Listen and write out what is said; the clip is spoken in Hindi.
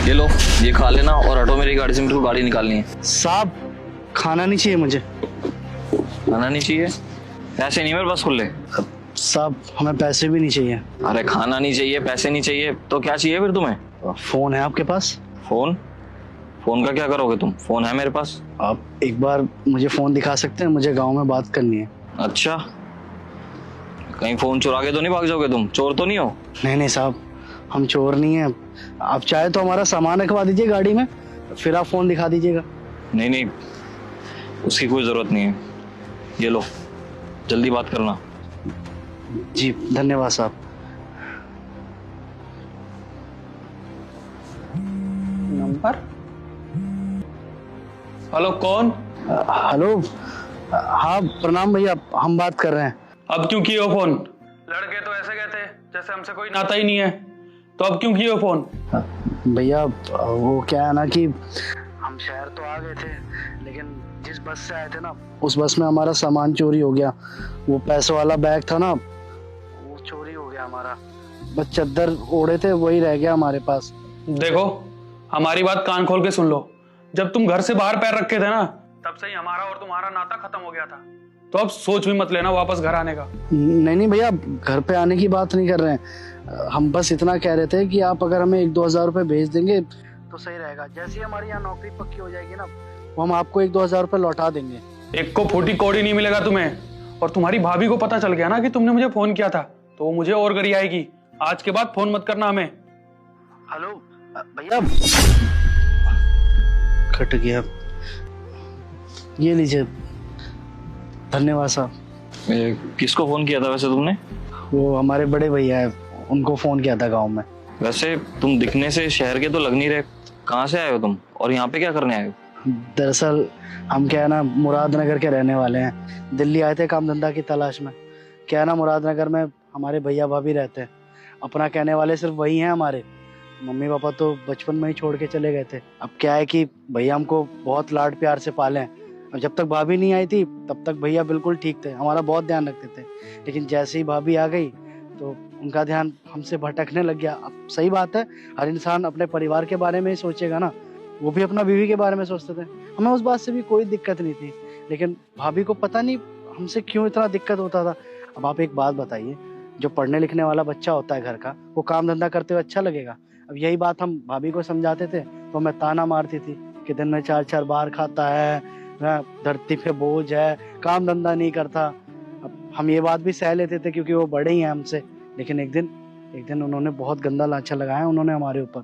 ये लो, ये खा लेना और हटो मेरी गाड़ी से, मेरे को गाड़ी निकालनी है। साहब खाना नहीं चाहिए मुझे। खाना नहीं चाहिए? पैसे नहीं मेरे पास खुले। साहब हमें पैसे भी नहीं चाहिए। अरे खाना नहीं चाहिए, पैसे नहीं चाहिए, तो क्या चाहिए फिर तुम्हें? फोन है आपके पास? फोन? फोन का क्या करोगे तुम? फोन है मेरे पास। आप एक बार मुझे फोन दिखा सकते हैं? मुझे गांव में बात करनी है। अच्छा, कहीं फोन चुरा के तो नहीं भाग जाओगे तुम? चोर तो नहीं हो? नहीं नहीं साहब, हम चोर नहीं हैं। आप चाहे तो हमारा सामान रखवा दीजिए गाड़ी में, फिर आप फोन दिखा दीजिएगा। नहीं नहीं, उसकी कोई जरूरत नहीं है। ये लो, जल्दी बात करना। जी धन्यवाद साहब। नंबर? हेलो, कौन? हेलो, हाँ प्रणाम भैया, हम बात कर रहे हैं। अब क्यों किए हो फोन? लड़के तो ऐसे गए थे जैसे हमसे कोई नाता ही नहीं है, तो अब क्यों किए हो फोन? भैया वो क्या है ना कि हम शहर तो आ गए थे, लेकिन जिस बस से आए थे ना, उस बस में हमारा सामान चोरी हो गया। वो पैसों वाला बैग था ना, वो चोरी हो गया हमारा। बस चद्दर ओढ़े थे, वही रह गया हमारे पास। देखो, हमारी बात कान खोल के सुन लो। जब तुम घर से बाहर पैर रखे थे ना, तब से ही हमारा और तुम्हारा नाता खत्म हो गया था। तो अब सोच भी मत लेना वापस घर आने का। नहीं नहीं भैया, घर पे आने की बात नहीं कर रहे हैं। हम बस इतना कह रहे थे कि आप अगर हमें 1-2 हज़ार रुपए भेज देंगे तो सही रहेगा। जैसे ही हमारी यहाँ नौकरी पक्की हो जाएगी ना, वो हम आपको 1-2 हज़ार रुपए लौटा देंगे। एक को फूटी कौड़ी नहीं मिलेगा तुम्हें। और तुम्हारी भाभी को पता चल गया ना कि तुमने मुझे फोन किया था, तो वो मुझे और गरी आएगी। आज के बाद फोन मत करना हमें। हेलो भैया, कट गया। ये लीजिए, धन्यवाद साहब। किसको फोन किया था वैसे तुमने? वो हमारे बड़े भैया है, उनको फोन किया था गांव में। वैसे तुम दिखने से शहर के तो लग नहीं रहे। कहाँ से आए हो तुम और यहाँ पे क्या करने आए हो? दरअसल हम क्या है ना, मुरादनगर के रहने वाले हैं। दिल्ली आए थे काम धंधा की तलाश में। क्या है ना, मुरादनगर में हमारे भैया भाभी रहते हैं। अपना कहने वाले सिर्फ वही हैं हमारे। मम्मी पापा तो बचपन में ही छोड़ के चले गए थे। अब क्या है कि भैया हमको बहुत लाड प्यार से पाले हैं। और जब तक भाभी नहीं आई थी तब तक भैया बिल्कुल ठीक थे, हमारा बहुत ध्यान रखते थे। लेकिन जैसे ही भाभी आ गई तो उनका ध्यान हमसे भटकने लग गया। अब सही बात है, हर इंसान अपने परिवार के बारे में ही सोचेगा ना। वो भी अपना बीवी के बारे में सोचते थे। हमें उस बात से भी कोई दिक्कत नहीं थी, लेकिन भाभी को पता नहीं हमसे क्यों इतना दिक्कत होता था। अब आप एक बात बताइए, जो पढ़ने लिखने वाला बच्चा होता है घर का, वो काम धंधा करते हुए अच्छा लगेगा? अब यही बात हम भाभी को समझाते थे तो मैं ताना मारती थी कि दिन में 4-4 बार खाता है, धरती पे बोझ है, काम धंधा नहीं करता। अब हम ये बात भी सह लेते थे क्योंकि वो बड़े ही हैं हमसे। लेकिन एक दिन उन्होंने बहुत गंदा लांछन लगाया उन्होंने हमारे ऊपर।